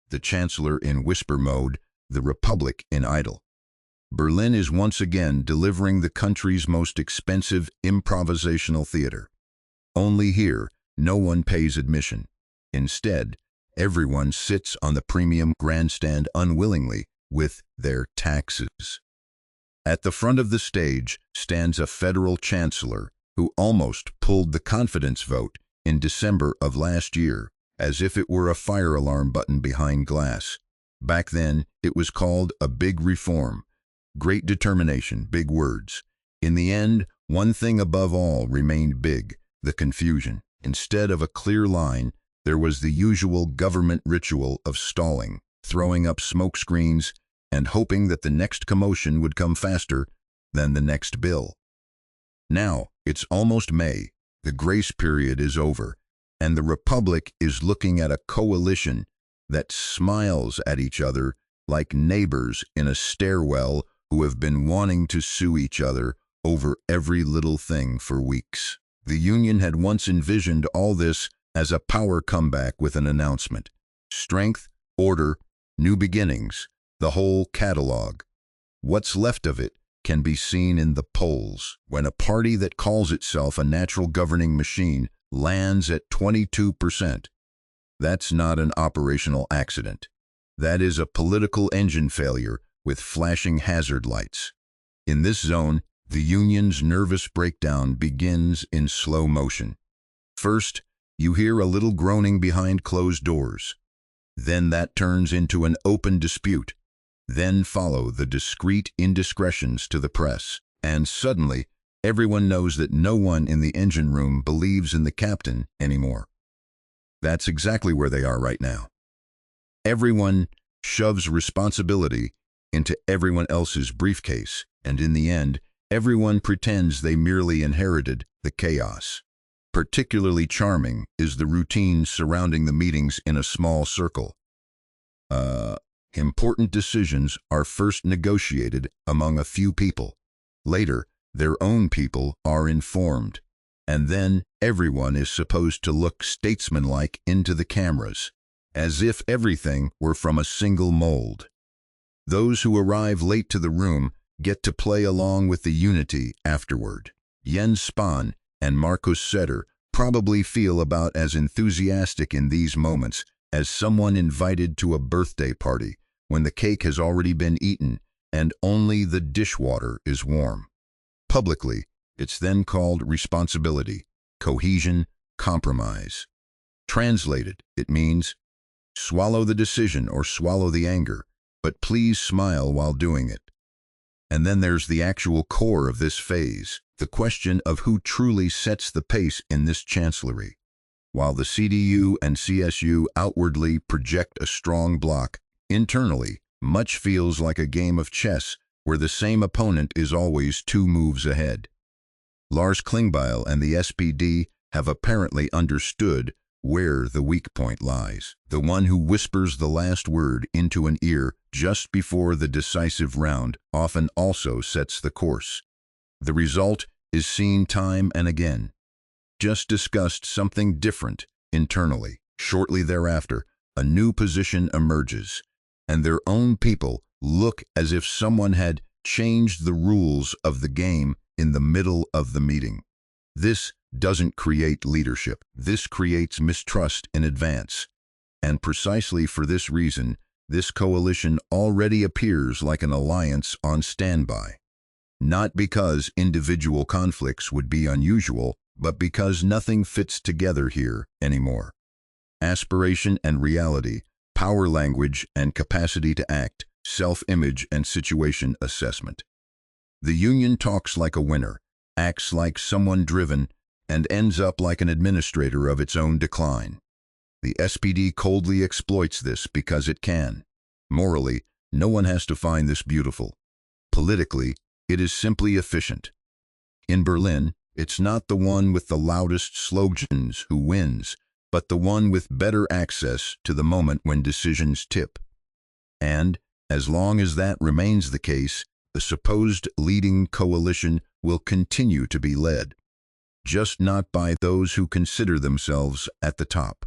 the Chancellor in whisper mode, the Republic in idle. Berlin is once again delivering the country's most expensive improvisational theater. Only here, no one pays admission. Instead, everyone sits on the premium grandstand unwillingly with their taxes. At the front of the stage stands a federal chancellor who almost pulled the confidence vote in December of last year, as if it were a fire alarm button behind glass. Back then, it was called a big reform. Great determination, big words. In the end, one thing above all remained big: the confusion. Instead of a clear line, there was the usual government ritual of stalling, throwing up smoke screens, and hoping that the next commotion would come faster than the next bill. Now, it's almost May, the grace period is over, and the Republic is looking at a coalition that smiles at each other like neighbors in a stairwell who have been wanting to sue each other over every little thing for weeks. The Union had once envisioned all this as a power comeback with an announcement. Strength, order, new beginnings, the whole catalog. What's left of it can be seen in the polls, when a party that calls itself a natural governing machine lands at 22%. That's not an operational accident. That is a political engine failure with flashing hazard lights. In this zone, the Union's nervous breakdown begins in slow motion. First, you hear a little groaning behind closed doors. Then that turns into an open dispute. Then follow the discreet indiscretions to the press. And suddenly, everyone knows that no one in the engine room believes in the captain anymore. That's exactly where they are right now. Everyone shoves responsibility into everyone else's briefcase, and in the end, everyone pretends they merely inherited the chaos. Particularly charming is the routine surrounding the meetings in a small circle. Important decisions are first negotiated among a few people. Later, their own people are informed. And then everyone is supposed to look statesmanlike into the cameras, as if everything were from a single mold. Those who arrive late to the room get to play along with the unity afterward. Jens Spahn and Markus Söder probably feel about as enthusiastic in these moments as someone invited to a birthday party when the cake has already been eaten and only the dishwater is warm. Publicly, it's then called responsibility, cohesion, compromise. Translated, it means, swallow the decision or swallow the anger, but please smile while doing it. And then there's the actual core of this phase, the question of who truly sets the pace in this chancellery. While the CDU and CSU outwardly project a strong bloc, internally, much feels like a game of chess where the same opponent is always 2 moves ahead. Lars Klingbeil and the SPD have apparently understood where the weak point lies. The one who whispers the last word into an ear just before the decisive round often also sets the course. The result is seen time and again. Just discussed something different internally. Shortly thereafter, a new position emerges, and their own people look as if someone had changed the rules of the game in the middle of the meeting. This doesn't create leadership. This creates mistrust in advance. And precisely for this reason, this coalition already appears like an alliance on standby. Not because individual conflicts would be unusual, but because nothing fits together here anymore. Aspiration and reality, power language and capacity to act, self-image and situation assessment. The Union talks like a winner, acts like someone driven, and ends up like an administrator of its own decline. The SPD coldly exploits this because it can. Morally, no one has to find this beautiful. Politically, it is simply efficient. In Berlin, it's not the one with the loudest slogans who wins, but the one with better access to the moment when decisions tip. And, as long as that remains the case, the supposed leading coalition will continue to be led, just not by those who consider themselves at the top.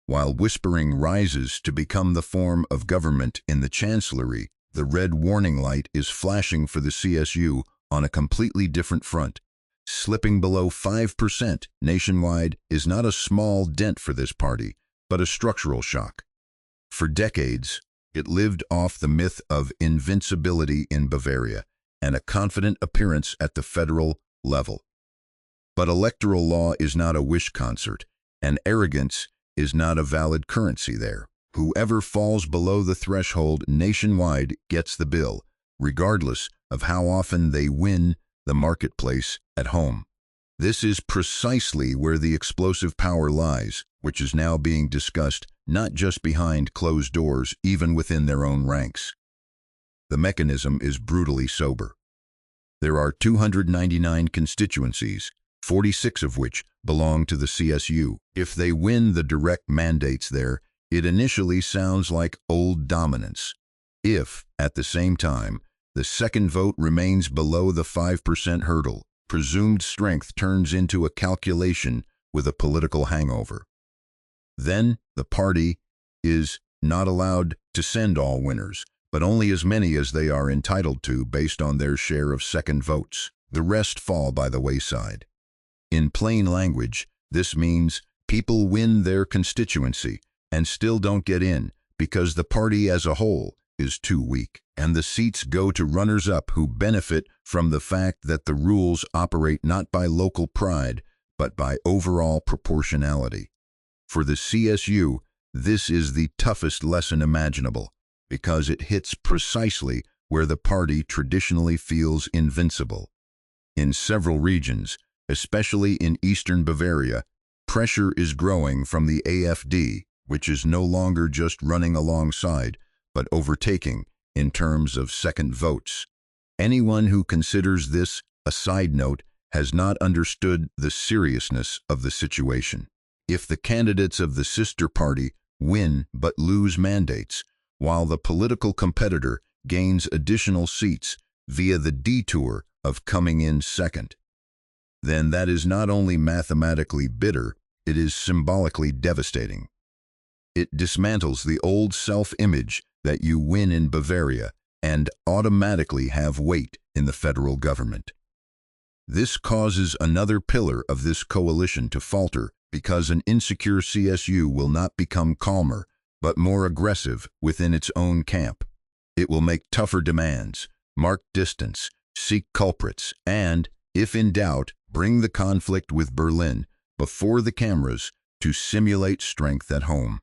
While whispering rises to become the form of government in the Chancellery, the red warning light is flashing for the CSU on a completely different front. Slipping below 5% nationwide is not a small dent for this party, but a structural shock. For decades, it lived off the myth of invincibility in Bavaria and a confident appearance at the federal level. But electoral law is not a wish concert, and arrogance is not a valid currency there. Whoever falls below the threshold nationwide gets the bill, regardless of how often they win the marketplace at home. This is precisely where the explosive power lies, which is now being discussed not just behind closed doors, even within their own ranks. The mechanism is brutally sober. There are 299 constituencies, 46 of which belong to the CSU. If they win the direct mandates there, it initially sounds like old dominance. If, at the same time, the second vote remains below the 5% hurdle, presumed strength turns into a calculation with a political hangover. Then the party is not allowed to send all winners, but only as many as they are entitled to based on their share of second votes. The rest fall by the wayside. In plain language, this means people win their constituency and still don't get in because the party as a whole is too weak, and the seats go to runners-up who benefit from the fact that the rules operate not by local pride, but by overall proportionality. For the CSU, this is the toughest lesson imaginable, because it hits precisely where the party traditionally feels invincible. In several regions, especially in eastern Bavaria, pressure is growing from the AfD, which is no longer just running alongside, but overtaking in terms of second votes. Anyone who considers this a side note has not understood the seriousness of the situation. If the candidates of the sister party win but lose mandates, while the political competitor gains additional seats via the detour of coming in second, then that is not only mathematically bitter, it is symbolically devastating. It dismantles the old self-image that you win in Bavaria and automatically have weight in the federal government. This causes another pillar of this coalition to falter because an insecure CSU will not become calmer, but more aggressive within its own camp. It will make tougher demands, mark distance, seek culprits, and, if in doubt, bring the conflict with Berlin before the cameras to simulate strength at home.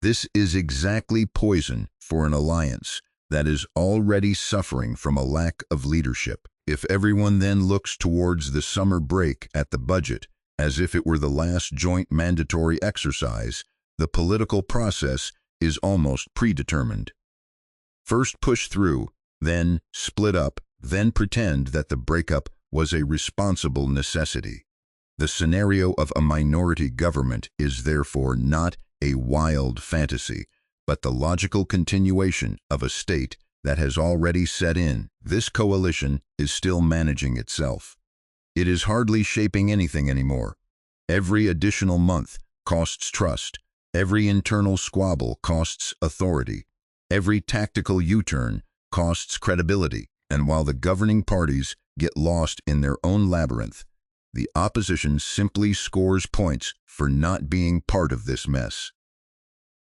This is exactly poison for an alliance that is already suffering from a lack of leadership. If everyone then looks towards the summer break at the budget as if it were the last joint mandatory exercise, the political process is almost predetermined. First push through, then split up, then pretend that the breakup was a responsible necessity. The scenario of a minority government is therefore not a wild fantasy, but the logical continuation of a state that has already set in. This coalition is still managing itself. It is hardly shaping anything anymore. Every additional month costs trust. Every internal squabble costs authority. Every tactical U-turn costs credibility. And while the governing parties get lost in their own labyrinth, the opposition simply scores points for not being part of this mess.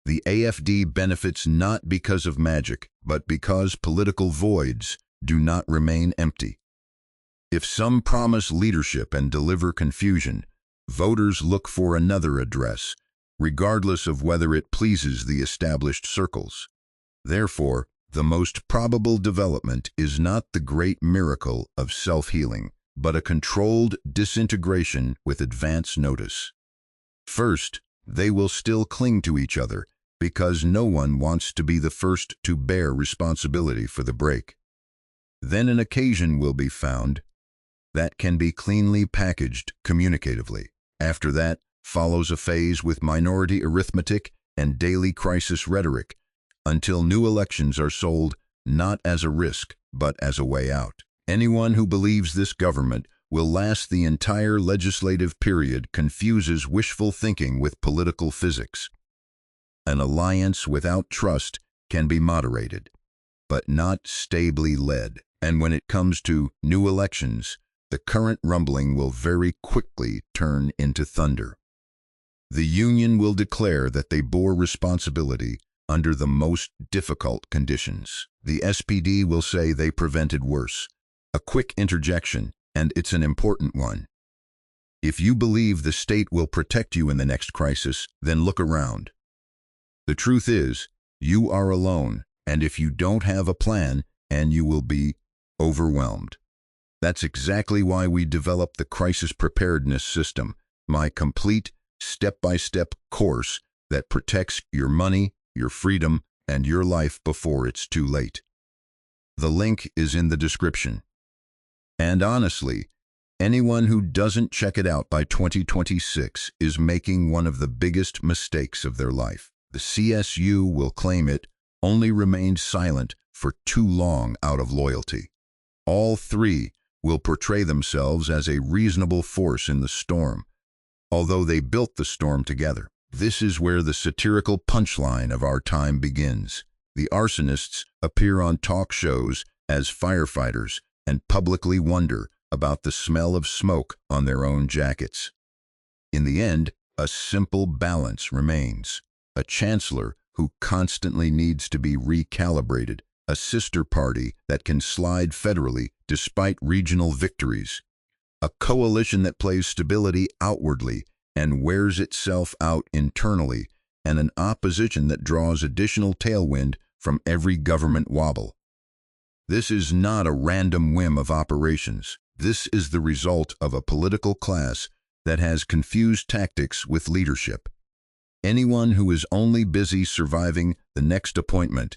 The AfD benefits not because of magic, but because political voids do not remain empty. If some promise leadership and deliver confusion, voters look for another address, regardless of whether it pleases the established circles. Therefore, the most probable development is not the great miracle of self-healing, but a controlled disintegration with advance notice. First, they will still cling to each other because no one wants to be the first to bear responsibility for the break. Then an occasion will be found that can be cleanly packaged communicatively. After that follows a phase with minority arithmetic and daily crisis rhetoric, until new elections are sold not as a risk, but as a way out. Anyone who believes this government will last the entire legislative period confuses wishful thinking with political physics. An alliance without trust can be moderated, but not stably led. And when it comes to new elections, the current rumbling will very quickly turn into thunder. The Union will declare that they bore responsibility under the most difficult conditions. The SPD will say they prevented worse. A quick interjection, and it's an important one. If you believe the state will protect you in the next crisis, then look around. The truth is, you are alone, and if you don't have a plan, and you will be overwhelmed. That's exactly why we developed the Crisis Preparedness System, my complete step-by-step course that protects your money, your freedom, and your life before it's too late. The link is in the description. And honestly, anyone who doesn't check it out by 2026 is making one of the biggest mistakes of their life. The CSU will claim it only remained silent for too long out of loyalty. All three will portray themselves as a reasonable force in the storm, although they built the storm together. This is where the satirical punchline of our time begins. The arsonists appear on talk shows as firefighters and publicly wonder about the smell of smoke on their own jackets. In the end, a simple balance remains. A chancellor who constantly needs to be recalibrated, a sister party that can slide federally despite regional victories, a coalition that plays stability outwardly and wears itself out internally, and an opposition that draws additional tailwind from every government wobble. This is not a random whim of operations. This is the result of a political class that has confused tactics with leadership. Anyone who is only busy surviving the next appointment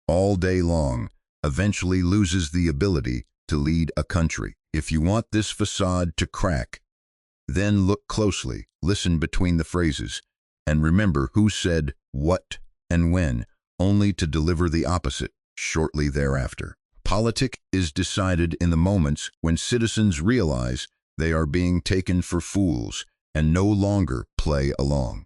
all day long eventually loses the ability to lead a country. If you want this facade to crack, then look closely, listen between the phrases, and remember who said what and when, only to deliver the opposite shortly thereafter. Politics is decided in the moments when citizens realize they are being taken for fools and no longer play along.